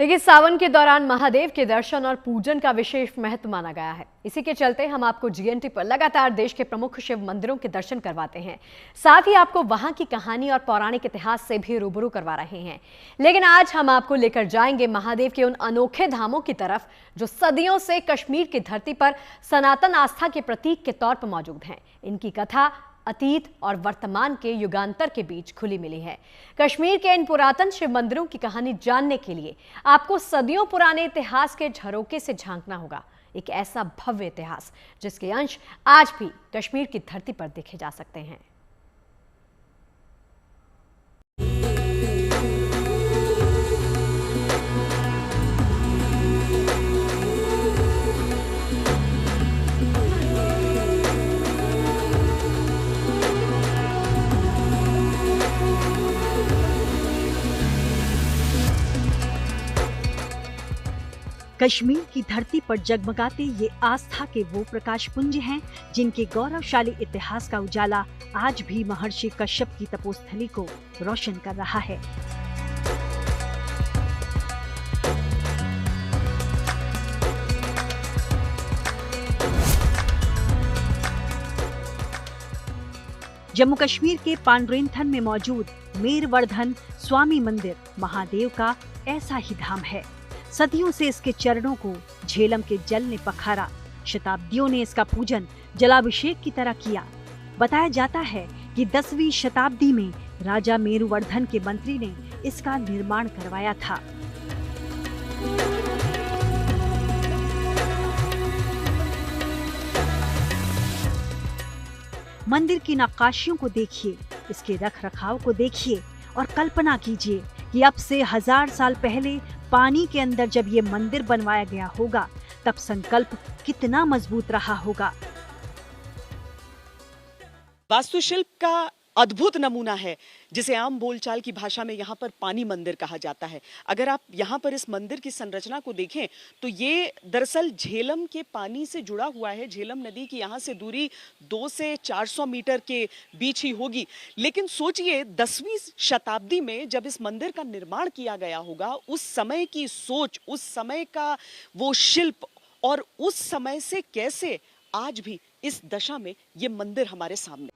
देखिए, सावन के दौरान महादेव के दर्शन और पूजन का विशेष महत्व माना गया है। इसी के चलते हम आपको जीएनटी पर लगातार देश के प्रमुख शिव मंदिरों के दर्शन करवाते हैं। साथ ही आपको वहां की कहानी और पौराणिक इतिहास से भी रूबरू करवा रहे हैं। लेकिन आज हम आपको लेकर जाएंगे महादेव के उन अनोखे धामों की तरफ जो सदियों से कश्मीर की धरती पर सनातन आस्था के प्रतीक के तौर पर मौजूद हैं। इनकी कथा अतीत और वर्तमान के युगांतर के बीच खुली मिली है। कश्मीर के इन पुरातन शिव मंदिरों की कहानी जानने के लिए आपको सदियों पुराने इतिहास के झरोके से झांकना होगा। एक ऐसा भव्य इतिहास जिसके अंश आज भी कश्मीर की धरती पर देखे जा सकते हैं। कश्मीर की धरती पर जगमगाते ये आस्था के वो प्रकाश पुंज हैं जिनके गौरवशाली इतिहास का उजाला आज भी महर्षि कश्यप की तपोस्थली को रोशन कर रहा है। जम्मू कश्मीर के पांड्रेंथन में मौजूद मेरवर्धन स्वामी मंदिर महादेव का ऐसा ही धाम है। सदियों से इसके चरणों को झेलम के जल ने पखारा। शताब्दियों ने इसका पूजन जलाभिषेक की तरह किया। बताया जाता है कि 10वीं शताब्दी में राजा मेरुवर्धन के मंत्री ने इसका निर्माण करवाया था। मंदिर की नक्काशियों को देखिए, इसके रख रखाव को देखिए और कल्पना कीजिए कि अब से 1000 साल पहले पानी के अंदर जब ये मंदिर बनवाया गया होगा तब संकल्प कितना मजबूत रहा होगा। वास्तुशिल्प का अद्भुत नमूना है जिसे आम बोलचाल की भाषा में यहाँ पर पानी मंदिर कहा जाता है। अगर आप यहाँ पर इस मंदिर की संरचना को देखें तो ये दरअसल झेलम के पानी से जुड़ा हुआ है। झेलम नदी की यहाँ से दूरी 200 से 400 मीटर के बीच ही होगी। लेकिन सोचिए 10वीं शताब्दी में जब इस मंदिर का निर्माण किया गया होगा, उस समय की सोच, उस समय का वो शिल्प और उस समय से कैसे आज भी इस दशा में ये मंदिर हमारे सामने।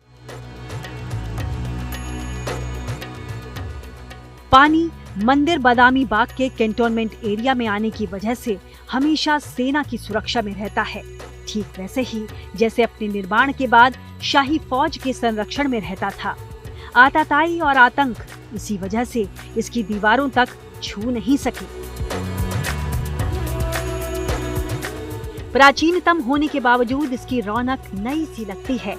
पानी मंदिर बादामी बाग के कैंटोनमेंट एरिया में आने की वजह से हमेशा सेना की सुरक्षा में रहता है, ठीक वैसे ही जैसे अपने निर्माण के बाद शाही फौज के संरक्षण में रहता था। आतताई और आतंक इसी वजह से इसकी दीवारों तक छू नहीं सके। प्राचीनतम होने के बावजूद इसकी रौनक नई सी लगती है।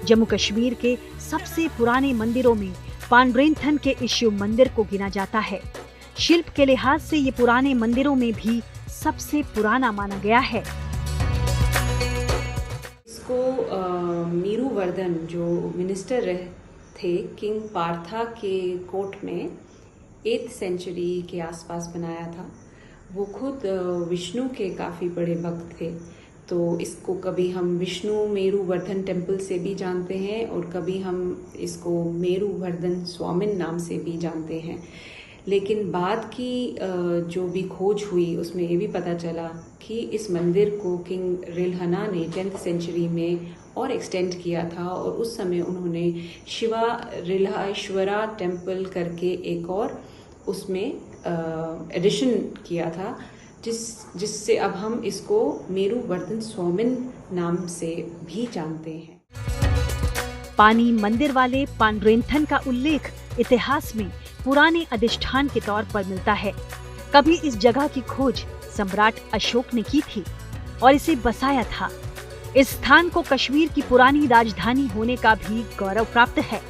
जम्मू कश्मीर के सबसे पुराने मंदिरों में पांड्रेंथन के इस शिव मंदिर को गिना जाता है। शिल्प के लिहाज से ये पुराने मंदिरों में भी सबसे पुराना माना गया है। इसको मेरुवर्धन जो मिनिस्टर रहे थे किंग पार्था के कोर्ट में 8th सेंचुरी के आसपास बनाया था। वो खुद विष्णु के काफ़ी बड़े भक्त थे, तो इसको कभी हम विष्णु मेरुवर्धन टेम्पल से भी जानते हैं और कभी हम इसको मेरुवर्धन स्वामिन नाम से भी जानते हैं। लेकिन बाद की जो भी खोज हुई उसमें ये भी पता चला कि इस मंदिर को किंग रिल्हना ने 10th सेंचुरी में और एक्सटेंड किया था और उस समय उन्होंने शिवा रिल्हाश्वरा टेम्पल करके एक और उसमें एडिशन किया था, जिससे अब हम इसको मेरुवर्धन स्वामिन नाम से भी जानते हैं। पानी मंदिर वाले पांड्रेंथन का उल्लेख इतिहास में पुराने अधिष्ठान के तौर पर मिलता है। कभी इस जगह की खोज सम्राट अशोक ने की थी और इसे बसाया था। इस स्थान को कश्मीर की पुरानी राजधानी होने का भी गौरव प्राप्त है।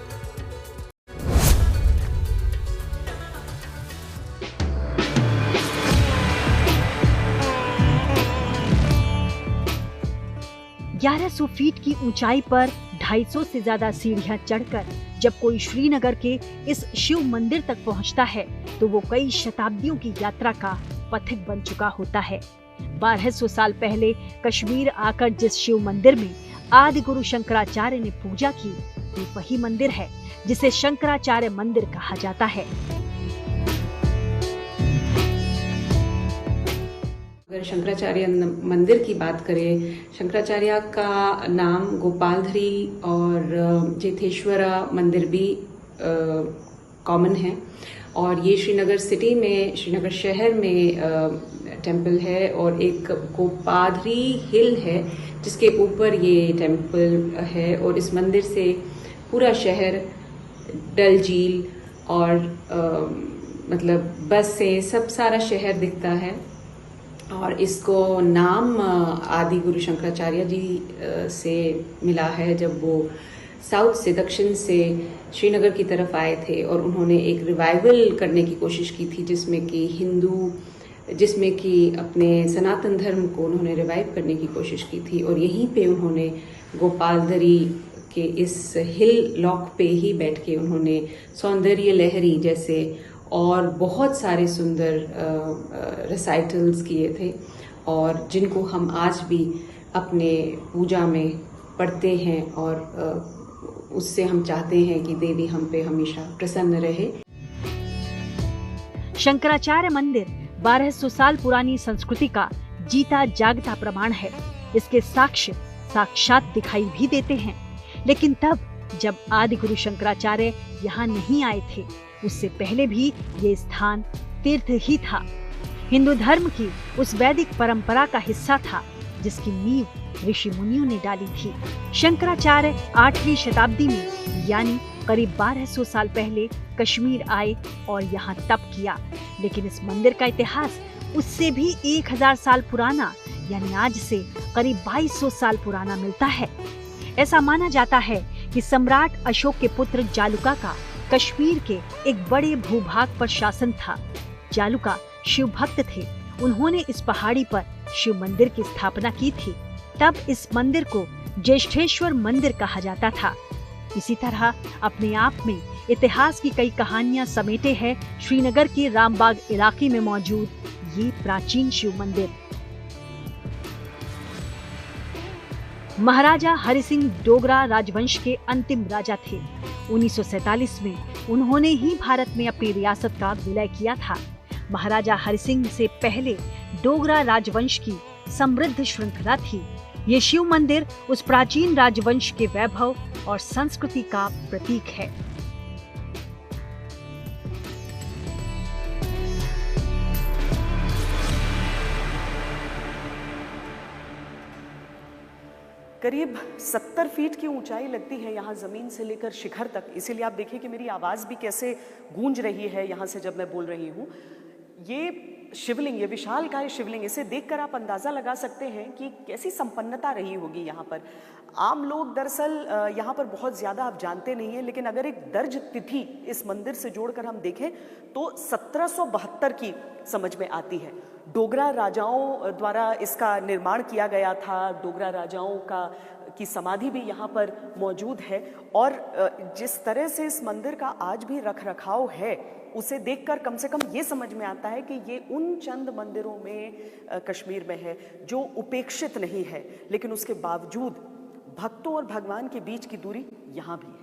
ग्यारह 1100 फीट की ऊंचाई पर 250 से ज्यादा सीढ़ियां चढ़कर जब कोई श्रीनगर के इस शिव मंदिर तक पहुंचता है तो वो कई शताब्दियों की यात्रा का पथिक बन चुका होता है। 1200 साल पहले कश्मीर आकर जिस शिव मंदिर में आदि गुरु शंकराचार्य ने पूजा की, ये वही मंदिर है जिसे शंकराचार्य मंदिर कहा जाता है। अगर शंकराचार्य मंदिर की बात करें, शंकराचार्य का नाम गोपालधरी और जेथेश्वरा मंदिर भी कॉमन है और ये श्रीनगर सिटी में, श्रीनगर शहर में टेम्पल है और एक गोपालधरी हिल है जिसके ऊपर ये टेम्पल है और इस मंदिर से पूरा शहर, डल झील और मतलब बस से सब सारा शहर दिखता है। और इसको नाम आदि गुरु शंकराचार्य जी से मिला है जब वो साउथ से, दक्षिण से श्रीनगर की तरफ आए थे और उन्होंने एक रिवाइवल करने की कोशिश की थी जिसमें कि अपने सनातन धर्म को उन्होंने रिवाइव करने की कोशिश की थी और यहीं पे उन्होंने गोपालधरी के इस हिल लॉक पे ही बैठ के उन्होंने सौंदर्य लहरी जैसे और बहुत सारे सुंदर रिसाइटल्स किए थे और जिनको हम आज भी अपने पूजा में पढ़ते हैं और उससे हम चाहते हैं कि देवी हम पे हमेशा प्रसन्न रहे। शंकराचार्य मंदिर 1200 साल पुरानी संस्कृति का जीता जागता प्रमाण है। इसके साक्ष्य साक्षात दिखाई भी देते हैं, लेकिन तब जब आदि गुरु शंकराचार्य यहाँ नहीं आए थे, उससे पहले भी ये स्थान तीर्थ ही था। हिंदू धर्म की उस वैदिक परंपरा का हिस्सा था जिसकी नींव ऋषि मुनियों ने डाली थी। शंकराचार्य 8वीं शताब्दी में यानी करीब 1200 साल पहले कश्मीर आए और यहाँ तप किया, लेकिन इस मंदिर का इतिहास उससे भी 1000 साल पुराना यानी आज से करीब 2200 साल पुराना मिलता है। ऐसा माना जाता है कि सम्राट अशोक के पुत्र जालुका का कश्मीर के एक बड़े भूभाग पर शासन था। जालुका शिव भक्त थे। उन्होंने इस पहाड़ी पर शिव मंदिर की स्थापना की थी। तब इस मंदिर को ज्येष्ठेश्वर मंदिर कहा जाता था। इसी तरह अपने आप में इतिहास की कई कहानियां समेटे है श्रीनगर के रामबाग इलाके में मौजूद ये प्राचीन शिव मंदिर। महाराजा हरि सिंह डोगरा राजवंश के अंतिम राजा थे। 1947 में उन्होंने ही भारत में अपनी रियासत का विलय किया था। महाराजा हरि सिंह से पहले डोगरा राजवंश की समृद्ध श्रृंखला थी। ये शिव मंदिर उस प्राचीन राजवंश के वैभव और संस्कृति का प्रतीक है। करीब 70 फीट की ऊंचाई लगती है यहाँ ज़मीन से लेकर शिखर तक। इसीलिए आप देखिए कि मेरी आवाज़ भी कैसे गूंज रही है यहाँ से जब मैं बोल रही हूँ। ये शिवलिंग, ये विशालकाय शिवलिंग, इसे देखकर आप अंदाज़ा लगा सकते हैं कि कैसी संपन्नता रही होगी यहाँ पर। आम लोग दरअसल यहाँ पर बहुत ज़्यादा आप जानते नहीं हैं, लेकिन अगर एक दर्ज तिथि इस मंदिर से जोड़कर हम देखें तो 1772 की समझ में आती है। डोगरा राजाओं द्वारा इसका निर्माण किया गया था। डोगरा राजाओं की समाधि भी यहाँ पर मौजूद है और जिस तरह से इस मंदिर का आज भी रखरखाव है उसे देखकर कम से कम ये समझ में आता है कि ये उन चंद मंदिरों में कश्मीर में है जो उपेक्षित नहीं है, लेकिन उसके बावजूद भक्तों और भगवान के बीच की दूरी यहाँ भी है।